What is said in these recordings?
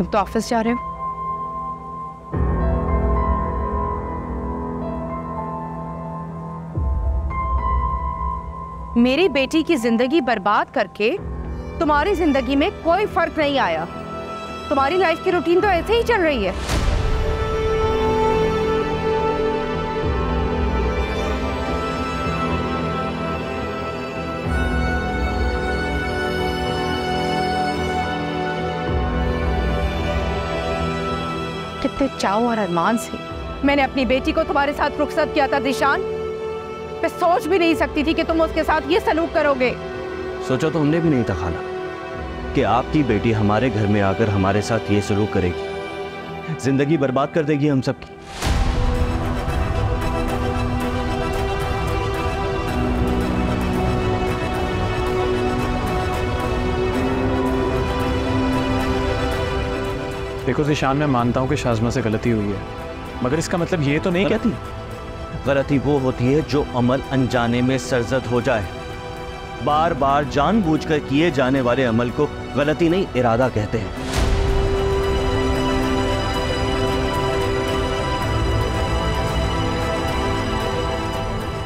तुम तो ऑफिस जा रहे हो। मेरी बेटी की जिंदगी बर्बाद करके तुम्हारी जिंदगी में कोई फर्क नहीं आया। तुम्हारी लाइफ की रूटीन तो ऐसे ही चल रही है। कितने चाव और अरमान से मैंने अपनी बेटी को तुम्हारे साथ रुखसत किया था दिशान। मैं सोच भी नहीं सकती थी कि तुम उसके साथ ये सलूक करोगे। सोचा तो हमने भी नहीं था खाला कि आपकी बेटी हमारे घर में आकर हमारे साथ ये सलूक करेगी, जिंदगी बर्बाद कर देगी हम सबकी। देखो ज़िशान, मैं मानता हूँ कि शाज़मा से गलती हुई है, मगर इसका मतलब ये तो नहीं कहती। गलती वो होती है जो अमल अनजाने में सरजद हो जाए। बार बार जानबूझकर किए जाने वाले अमल को गलती नहीं, इरादा कहते हैं।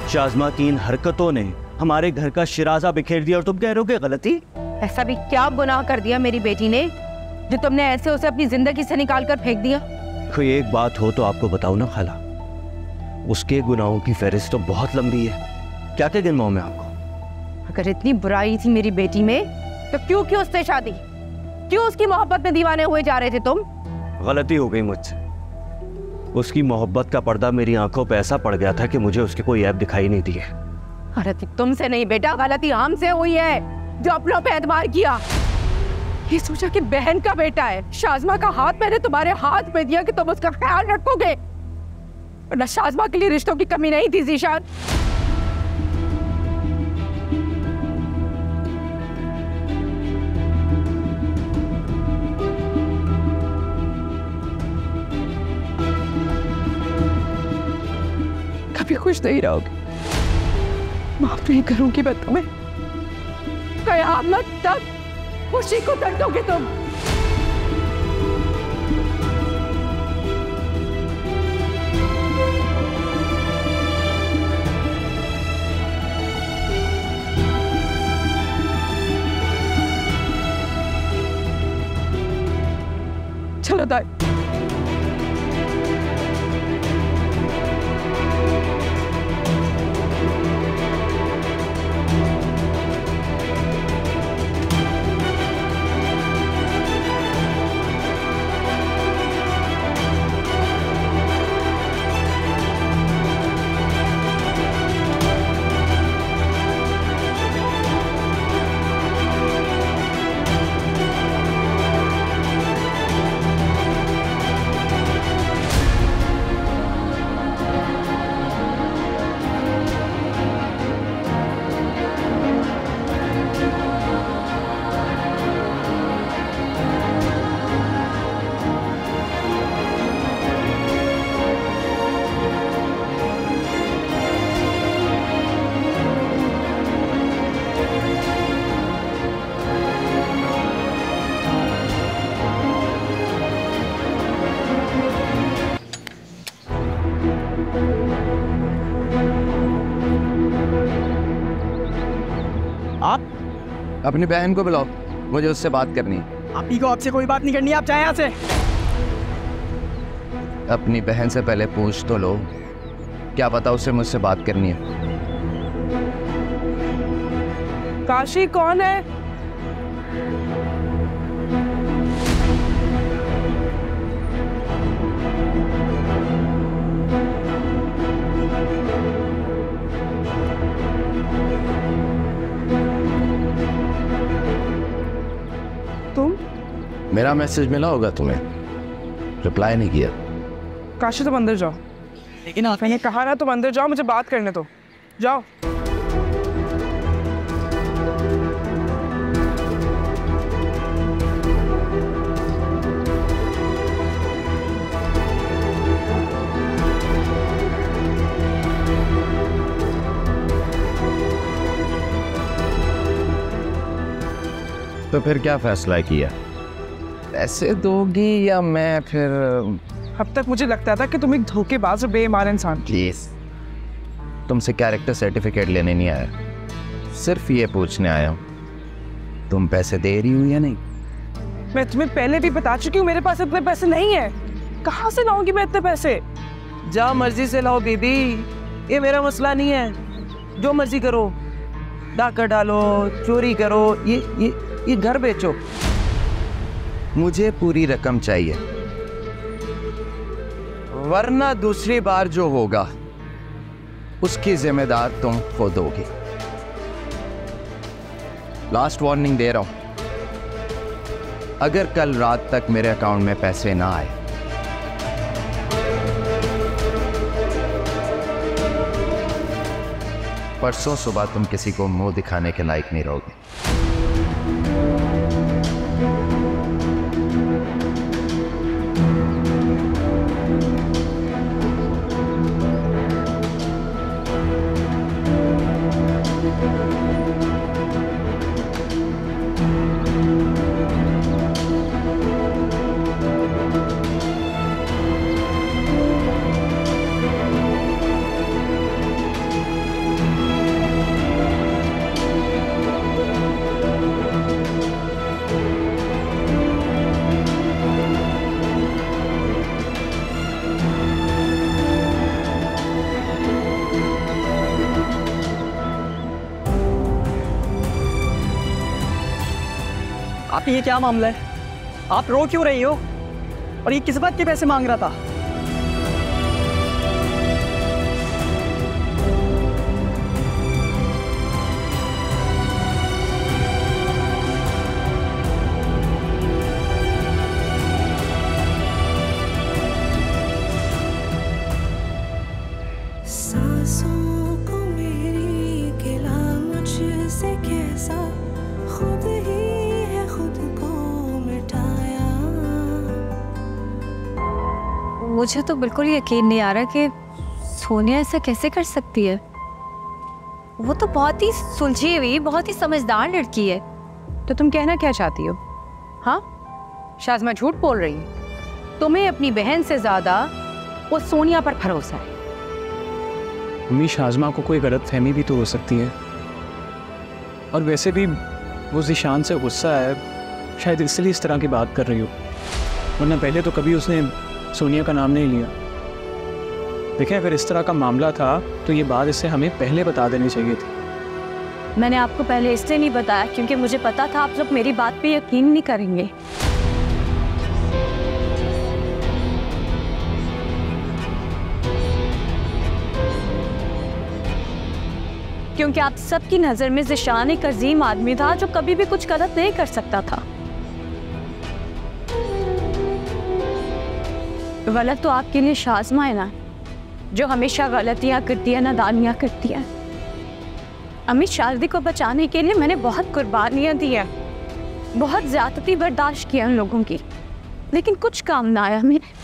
शाज़मा की इन हरकतों ने हमारे घर का शिराजा बिखेर दिया और तुम कह रहे हो कि गलती? ऐसा भी क्या गुनाह कर दिया मेरी बेटी ने जो तुमने ऐसे उसे अपनी जिंदगी से निकाल कर फेंक दिया? कोई एक बात हो तो आपको बताओ ना खाला, उसके गुनाहों की फहरिस्त तो बहुत लंबी है। क्या क्या गिनवाऊं मैं आपको? अगर इतनी बुराई थी मेरी बेटी में तो क्यों की उससे शादी? क्यों उसकी मोहब्बत में दीवाने हुए जा रहे थे तुम? गलती हो गई मुझसे। उसकी मोहब्बत का पर्दा मेरी आंखों पे ऐसा पड़ गया था कि मुझे उसके कोई ऐब दिखाई नहीं दिए। गलती तुमसे नहीं बेटा, गलती हमसे हुई है जो अपनों पे एतबार किया। ये सोचा कि बहन का बेटा है। शाज़मा का हाथ मैंने तुम्हारे हाथ में दिया कि तुम उसका ख्याल रखोगे, वरना शाज़मा के लिए रिश्तों की कमी नहीं थी ज़ीशान। कभी खुश नहीं रहोगे, माफ नहीं करूंगी मैं तुम्हें। कयामत तक खुशी को तड़पोगे तुम। चलो दाई। अपनी बहन को बुलाओ, मुझे उससे बात करनी है। आप ही को आपसे कोई बात नहीं करनी, आप जाए यहाँ से। अपनी बहन से पहले पूछ तो लो, क्या पता उससे मुझसे बात करनी है। काशी कौन है? मेरा मैसेज मिला होगा तुम्हें, रिप्लाई नहीं किया। काशी तुम अंदर जाओ। लेकिन आपने कहा ना तुम अंदर जाओ, मुझे बात करने दो, जाओ। तो फिर क्या फैसला किया? पैसे दोगी या मैं फिर? अब तक मुझे लगता था कि तुम एक धोखेबाज और बेईमान इंसान। प्लीज, तुमसे कैरेक्टर सर्टिफिकेट लेने नहीं आया, सिर्फ ये पूछने आया हूँ तुम पैसे दे रही हो या नहीं। मैं तुम्हें पहले भी बता चुकी हूँ मेरे पास इतने पैसे नहीं है। कहाँ से लाऊंगी मैं इतने पैसे? जा मर्जी से लाओ बीबी, ये मेरा मसला नहीं है। जो मर्जी करो, डाका डालो, चोरी करो, ये घर बेचो। मुझे पूरी रकम चाहिए, वरना दूसरी बार जो होगा उसकी जिम्मेदार तुम खुद होगी। लास्ट वार्निंग दे रहा हूं, अगर कल रात तक मेरे अकाउंट में पैसे ना आए परसों सुबह तुम किसी को मुंह दिखाने के लायक नहीं रहोगे। आप ये क्या मामला है? आप रो क्यों रही हो? और ये किस बात के पैसे मांग रहा था? सांसों को मेरी गिला मुझसे कैसा, खुद ही है खुद को मिटाया। मुझे तो बिल्कुल यकीन नहीं आ रहा कि सोनिया ऐसा कैसे कर सकती है। वो तो बहुत ही सुलझी हुई, बहुत ही समझदार लड़की है। तो तुम कहना क्या चाहती हो? हाँ, शाज़मा झूठ बोल रही है। तुम्हें अपनी बहन से ज़्यादा वो सोनिया पर भरोसा है। मम्मी, शाज़मा को कोई गलतफहमी भी तो हो सकती है, और वैसे भी वो ज़िशान से गुस्सा है, शायद इसलिए इस तरह की बात कर रही हो, वरना पहले तो कभी उसने सोनिया का नाम नहीं लिया। देखें, अगर इस तरह का मामला था तो ये बात इससे हमें पहले बता देनी चाहिए थी। मैंने आपको पहले इसलिए नहीं बताया क्योंकि मुझे पता था आप सब मेरी बात पे यकीन नहीं करेंगे। क्योंकि आप सबकी नज़र में ज़िशान एक अजीम आदमी था जो कभी भी कुछ गलत नहीं कर सकता था। गलत तो आपके लिए शाज़मा है ना, जो हमेशा गलतियां करती है, नादानियां करती है। अमित शादी को बचाने के लिए मैंने बहुत कुर्बानियां दी है, बहुत ज़्यादती बर्दाश्त किया उन लोगों की, लेकिन कुछ काम ना आया मेरे।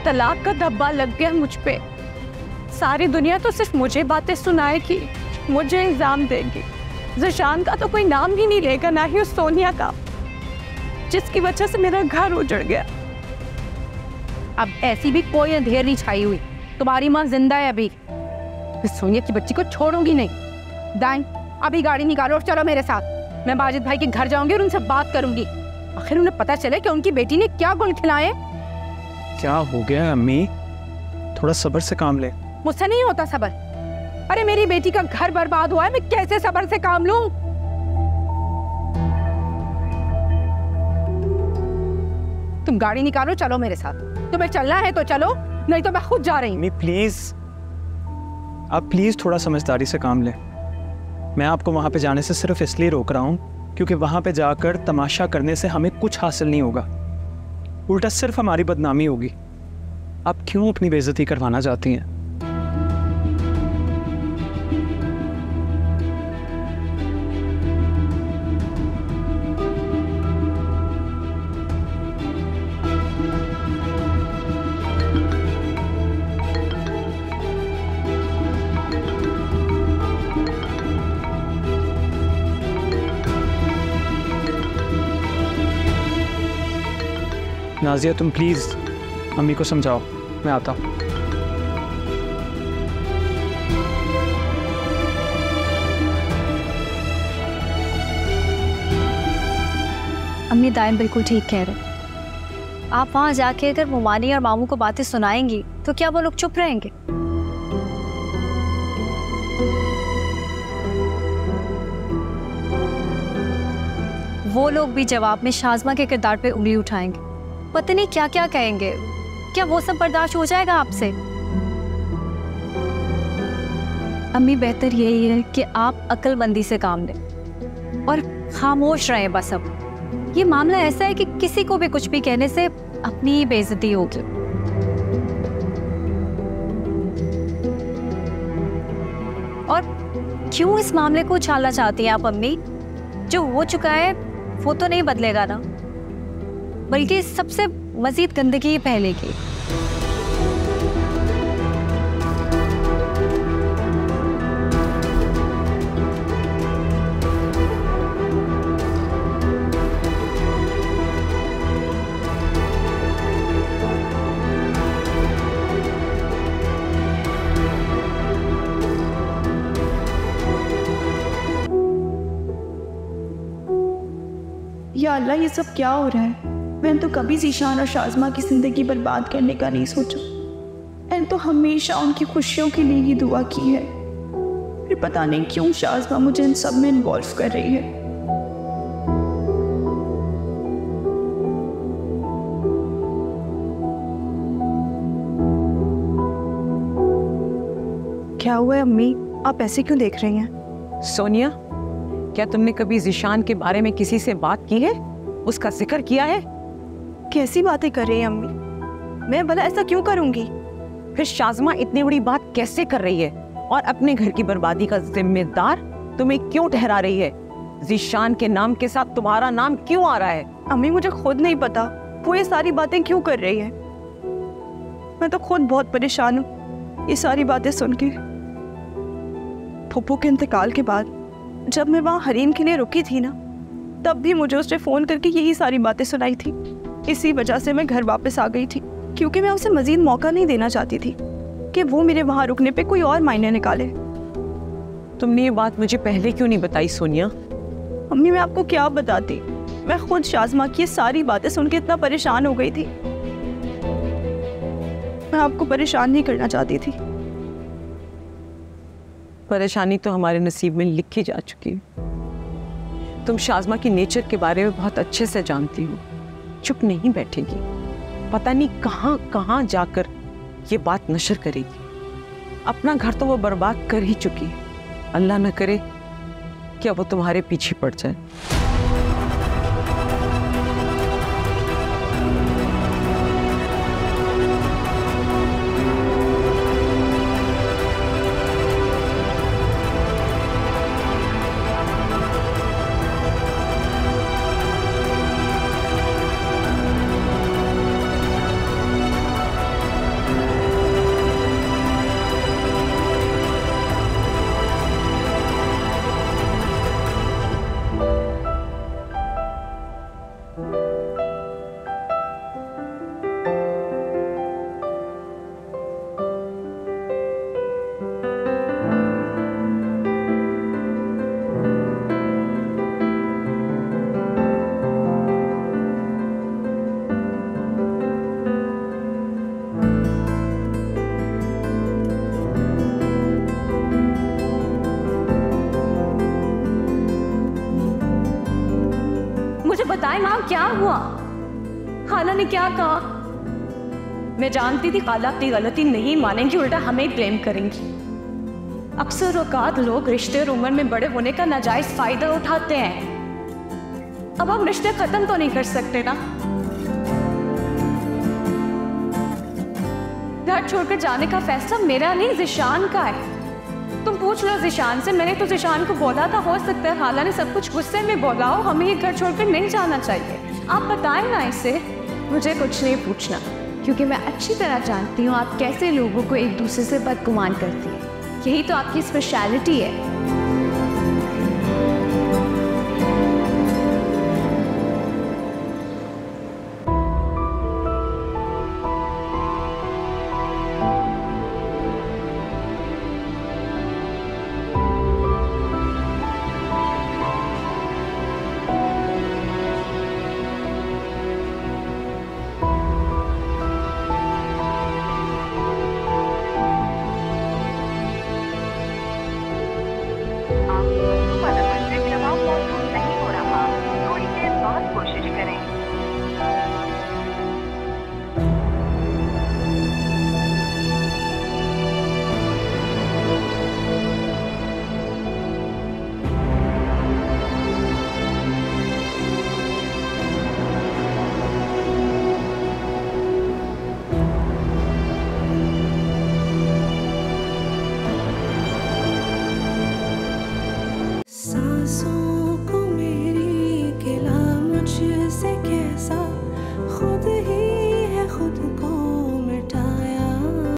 तलाक का धब्बा लग गया मुझ पे। सारी दुनिया तो सिर्फ मुझे बातें सुनाएगी, मुझे इल्जाम देगी। ज़िशान का तो कोई नाम ही नहीं लेगा, ना ही उस सोनिया का, जिसकी वजह से मेरा घर उजड़ गया। अब ऐसी भी कोई अंधेर नहीं छाई हुई। तुम्हारी माँ जिंदा है अभी। इस सोनिया की बच्ची को छोड़ूंगी नहीं। दाएं, अभी गाड़ी निकालो और चलो मेरे साथ। मैं माजिद भाई के घर जाऊंगी और उनसे बात करूंगी। आखिर उन्हें पता चले कि उनकी बेटी ने क्या गुल खिलाए। क्या हो गया अम्मी? थोड़ा सब्र से काम ले। मुझसे नहीं होता सब्र। अरे मेरी बेटी का घर बर्बाद हुआ है, मैं कैसे सब्र से काम लूं? तुम गाड़ी निकालो, चलो मेरे साथ। तुम्हें चलना है तो चलो, नहीं तो मैं खुद जा रही हूँ। अम्मी प्लीज, आप प्लीज थोड़ा समझदारी से काम लें। मैं आपको वहां पे जाने से सिर्फ इसलिए रोक रहा हूँ क्योंकि वहां पे जाकर तमाशा करने से हमें कुछ हासिल नहीं होगा, उल्टा सिर्फ हमारी बदनामी होगी। आप क्यों अपनी बेइज्जती करवाना चाहती हैं? नाजिया तुम प्लीज़ अम्मी को समझाओ, मैं आता हूँ। अम्मी दायम बिल्कुल ठीक कह रहे। आप वहाँ जाके अगर मुमानी और मामू को बातें सुनाएंगी तो क्या वो लोग चुप रहेंगे? वो लोग भी जवाब में शाज़मा के किरदार पे उंगली उठाएंगे, पता नहीं क्या क्या कहेंगे। क्या वो सब बर्दाश्त हो जाएगा आपसे? अम्मी बेहतर यही है कि आप अक्लमंदी से काम लें और खामोश रहें बस। अब ये मामला ऐसा है कि किसी को भी कुछ भी कहने से अपनी ही बेइज्जती होगी। और क्यों इस मामले को उछालना चाहती हैं आप अम्मी? जो हो चुका है वो तो नहीं बदलेगा ना, बल्कि सबसे मजीद गंदगी फैलेगी। या अल्लाह, ये सब क्या हो रहा है? मैंने तो कभी ज़ीशान और शाज़मा की ज़िंदगी बर्बाद करने का नहीं सोचा। मैंने तो हमेशा उनकी खुशियों के लिए ही दुआ की है। फिर पता नहीं क्यों शाज़मा मुझे इन सब में इन्वॉल्व कर रही है। क्या हुआ है अम्मी, आप ऐसे क्यों देख रही हैं? सोनिया, क्या तुमने कभी ज़ीशान के बारे में किसी से बात की है? उसका जिक्र किया है? कैसी बातें कर रही हैं अम्मी? मैं भला ऐसा क्यों करूंगी? फिर शाज़मा इतनी बड़ी बात कैसे कर रही है और अपने घर की बर्बादी का जिम्मेदार तुम्हें क्यों ठहरा रही है? ज़ीशान के नाम के साथ तुम्हारा नाम क्यों आ रहा है? अम्मी मुझे खुद नहीं पता वो ये सारी बातें क्यों कर रही है। मैं तो खुद बहुत परेशान हूँ ये सारी बातें सुन के। फूफू के इंतकाल के बाद जब मैं वहाँ हरीम के लिए रुकी थी ना, तब भी मुझे उसने फ़ोन करके यही सारी बातें सुनाई थी। इसी वजह से मैं घर वापस आ गई थी, क्योंकि मैं उसे मज़ीद मौका नहीं देना चाहती थी कि वो मेरे वहाँ रुकने पे कोई और मायने निकाले। तुमने ये बात मुझे पहले क्यों नहीं बताई सोनिया? अम्मी मैं आपको क्या बताती, मैं खुद शाज़मा की ये सारी बातें सुन के इतना परेशान हो गई थी। मैं आपको परेशान नहीं करना चाहती थी। परेशानी तो हमारे नसीब में लिखी जा चुकी है। तुम शाज़मा की नेचर के बारे में बहुत अच्छे से जानती हो। चुप नहीं बैठेगी, पता नहीं कहाँ कहाँ जाकर ये बात नशर करेगी। अपना घर तो वो बर्बाद कर ही चुकी है। अल्लाह न करे क्या वो तुम्हारे पीछे पड़ जाए। बताएं माँ क्या हुआ? खाला ने क्या कहा? मैं जानती थी खाला अपनी गलती नहीं मानेंगी, उल्टा हमें ब्लेम करेंगी। अक्सर औकात लोग रिश्ते और उम्र में बड़े होने का नाजायज फायदा उठाते हैं। अब हम रिश्ते खत्म तो नहीं कर सकते ना। घर छोड़कर जाने का फैसला मेरा नहीं ज़ीशान का है। तुम पूछ लो ज़ीशान से, मैंने तो ज़ीशान को बोला था, हो सकता है खाला ने सब कुछ गुस्से में बोला हो, हमें ये घर छोड़कर नहीं जाना चाहिए। आप बताएं ना इसे। मुझे कुछ नहीं पूछना, क्योंकि मैं अच्छी तरह जानती हूँ आप कैसे लोगों को एक दूसरे से बदगुमान करती हैं। यही तो आपकी स्पेशलिटी है।